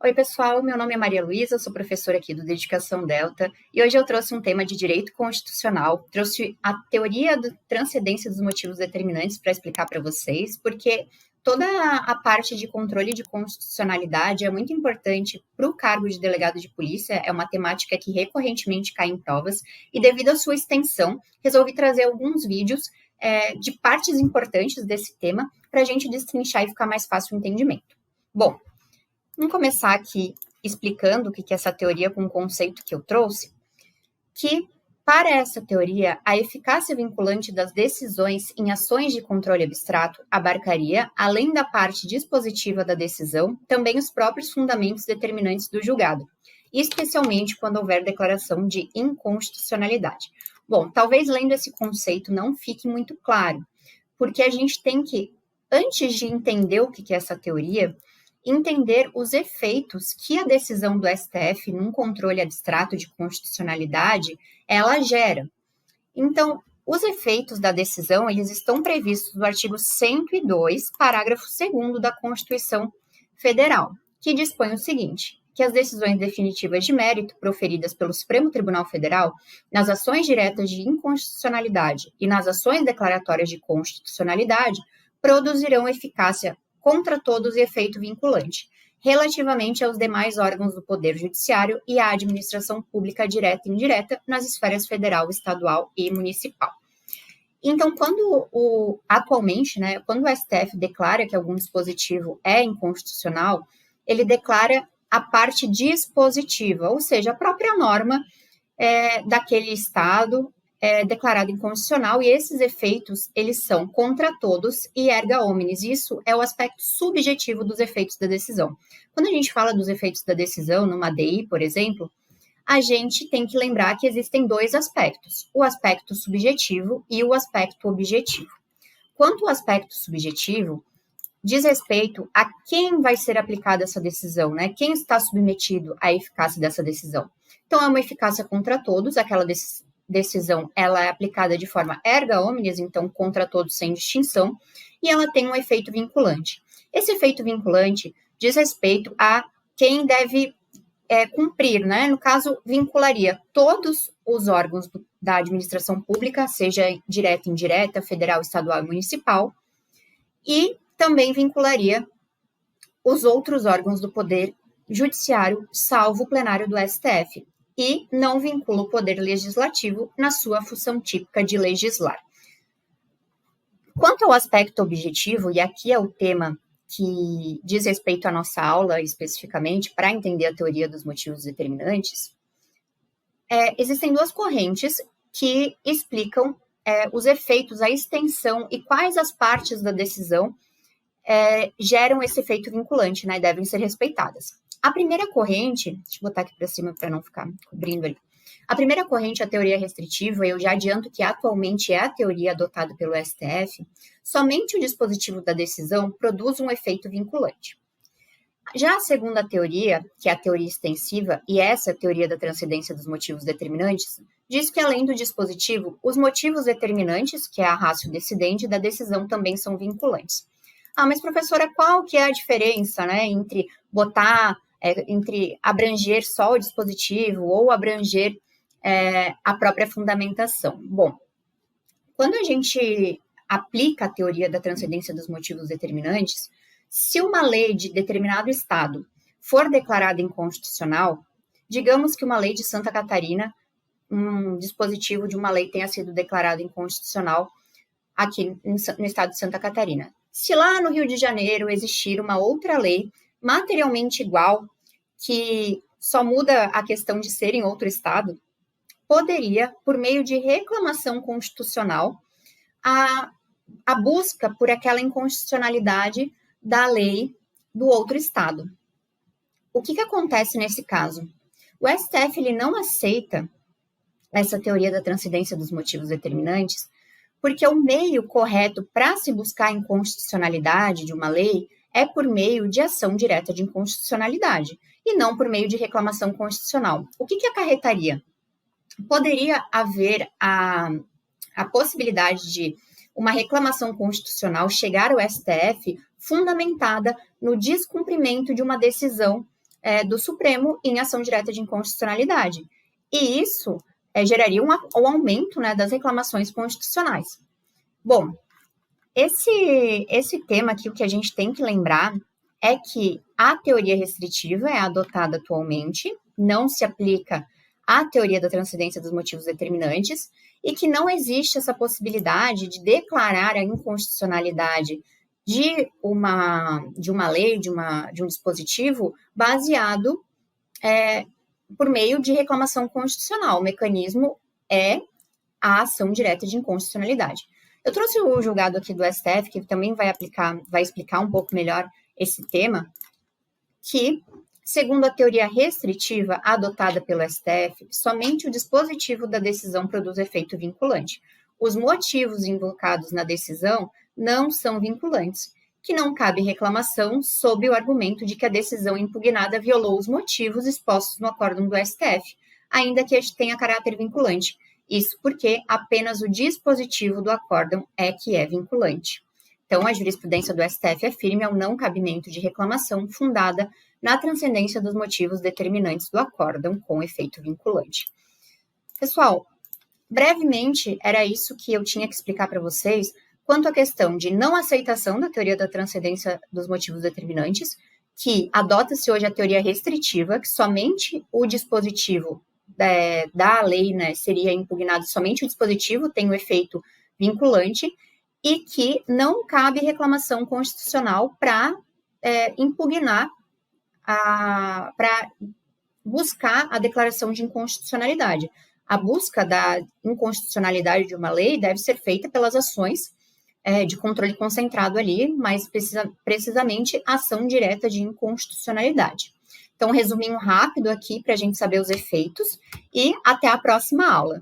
Oi, pessoal, meu nome é Maria Luísa, sou professora aqui do Dedicação Delta e hoje eu trouxe um tema de direito constitucional, trouxe a teoria da transcendência dos motivos determinantes para explicar para vocês, porque toda a parte de controle de constitucionalidade é muito importante para o cargo de delegado de polícia, é uma temática que recorrentemente cai em provas e devido à sua extensão, resolvi trazer alguns vídeos de partes importantes desse tema para a gente destrinchar e ficar mais fácil o entendimento. Bom, vamos começar aqui explicando o que é essa teoria com o conceito que eu trouxe, que, para essa teoria, a eficácia vinculante das decisões em ações de controle abstrato abarcaria, além da parte dispositiva da decisão, também os próprios fundamentos determinantes do julgado, especialmente quando houver declaração de inconstitucionalidade. Bom, talvez lendo esse conceito não fique muito claro, porque a gente tem que, antes de entender o que é essa teoria, entender os efeitos que a decisão do STF num controle abstrato de constitucionalidade, ela gera. Então, os efeitos da decisão, eles estão previstos no artigo 102, parágrafo 2º da Constituição Federal, que dispõe o seguinte, que as decisões definitivas de mérito proferidas pelo Supremo Tribunal Federal nas ações diretas de inconstitucionalidade e nas ações declaratórias de constitucionalidade produzirão eficácia contra todos e efeito vinculante, relativamente aos demais órgãos do Poder Judiciário e à administração pública direta e indireta nas esferas federal, estadual e municipal. Então, atualmente, quando o STF declara que algum dispositivo é inconstitucional, ele declara a parte dispositiva, ou seja, a própria norma daquele estado declarado inconstitucional, e esses efeitos, eles são contra todos e erga omnes. Isso é o aspecto subjetivo dos efeitos da decisão. Quando a gente fala dos efeitos da decisão, numa DI, por exemplo, a gente tem que lembrar que existem dois aspectos, o aspecto subjetivo e o aspecto objetivo. Quanto ao aspecto subjetivo, diz respeito a quem vai ser aplicada essa decisão, quem está submetido à eficácia dessa decisão. Então, é uma eficácia contra todos, aquela decisão ela é aplicada de forma erga omnes, então contra todos sem distinção, e ela tem um efeito vinculante. Esse efeito vinculante diz respeito a quem deve cumprir, no caso, vincularia todos os órgãos da administração pública, seja direta, indireta, federal, estadual e municipal, e também vincularia os outros órgãos do Poder Judiciário, salvo o plenário do STF, e não vincula o Poder Legislativo na sua função típica de legislar. Quanto ao aspecto objetivo, e aqui é o tema que diz respeito à nossa aula especificamente, para entender a teoria dos motivos determinantes, existem duas correntes que explicam os efeitos, a extensão e quais as partes da decisão geram esse efeito vinculante, e devem ser respeitadas. A primeira corrente, deixa eu botar aqui para cima para não ficar cobrindo ali. A primeira corrente, a teoria restritiva, eu já adianto que atualmente é a teoria adotada pelo STF, somente o dispositivo da decisão produz um efeito vinculante. Já a segunda teoria, que é a teoria extensiva, e essa é a teoria da transcendência dos motivos determinantes, diz que além do dispositivo, os motivos determinantes, que é a ratio decidente da decisão, também são vinculantes. Ah, mas professora, qual que é a diferença, entre entre abranger só o dispositivo ou abranger a própria fundamentação? Bom, quando a gente aplica a teoria da transcendência dos motivos determinantes, se uma lei de determinado estado for declarada inconstitucional, digamos que uma lei de Santa Catarina, um dispositivo de uma lei tenha sido declarado inconstitucional aqui no estado de Santa Catarina. Se lá no Rio de Janeiro existir uma outra lei materialmente igual, que só muda a questão de ser em outro estado, poderia, por meio de reclamação constitucional, a busca por aquela inconstitucionalidade da lei do outro estado. O que acontece nesse caso? O STF ele não aceita essa teoria da transcendência dos motivos determinantes, porque o meio correto para se buscar a inconstitucionalidade de uma lei é por meio de ação direta de inconstitucionalidade, e não por meio de reclamação constitucional. O que acarretaria? Poderia haver a possibilidade de uma reclamação constitucional chegar ao STF fundamentada no descumprimento de uma decisão do Supremo em ação direta de inconstitucionalidade. E isso geraria um aumento, né, das reclamações constitucionais. Bom, esse tema aqui, o que a gente tem que lembrar é que a teoria restritiva é adotada atualmente, não se aplica à teoria da transcendência dos motivos determinantes, e que não existe essa possibilidade de declarar a inconstitucionalidade de uma lei, de um dispositivo, baseado por meio de reclamação constitucional. O mecanismo é a ação direta de inconstitucionalidade. Eu trouxe o julgado aqui do STF, que também vai explicar um pouco melhor esse tema, que, segundo a teoria restritiva adotada pelo STF, somente o dispositivo da decisão produz efeito vinculante. Os motivos invocados na decisão não são vinculantes, que não cabe reclamação sob o argumento de que a decisão impugnada violou os motivos expostos no acórdão do STF, ainda que este tenha caráter vinculante. Isso porque apenas o dispositivo do acórdão é que é vinculante. Então, a jurisprudência do STF é firme ao não cabimento de reclamação fundada na transcendência dos motivos determinantes do acórdão com efeito vinculante. Pessoal, brevemente, era isso que eu tinha que explicar para vocês quanto à questão de não aceitação da teoria da transcendência dos motivos determinantes, que adota-se hoje a teoria restritiva, que somente o dispositivo da lei, né, seria impugnado, somente o dispositivo tem o efeito vinculante, e que não cabe reclamação constitucional para impugnar, para buscar a declaração de inconstitucionalidade. A busca da inconstitucionalidade de uma lei deve ser feita pelas ações de controle concentrado ali, mas precisamente ação direta de inconstitucionalidade. Então, um resuminho rápido aqui para a gente saber os efeitos e até a próxima aula.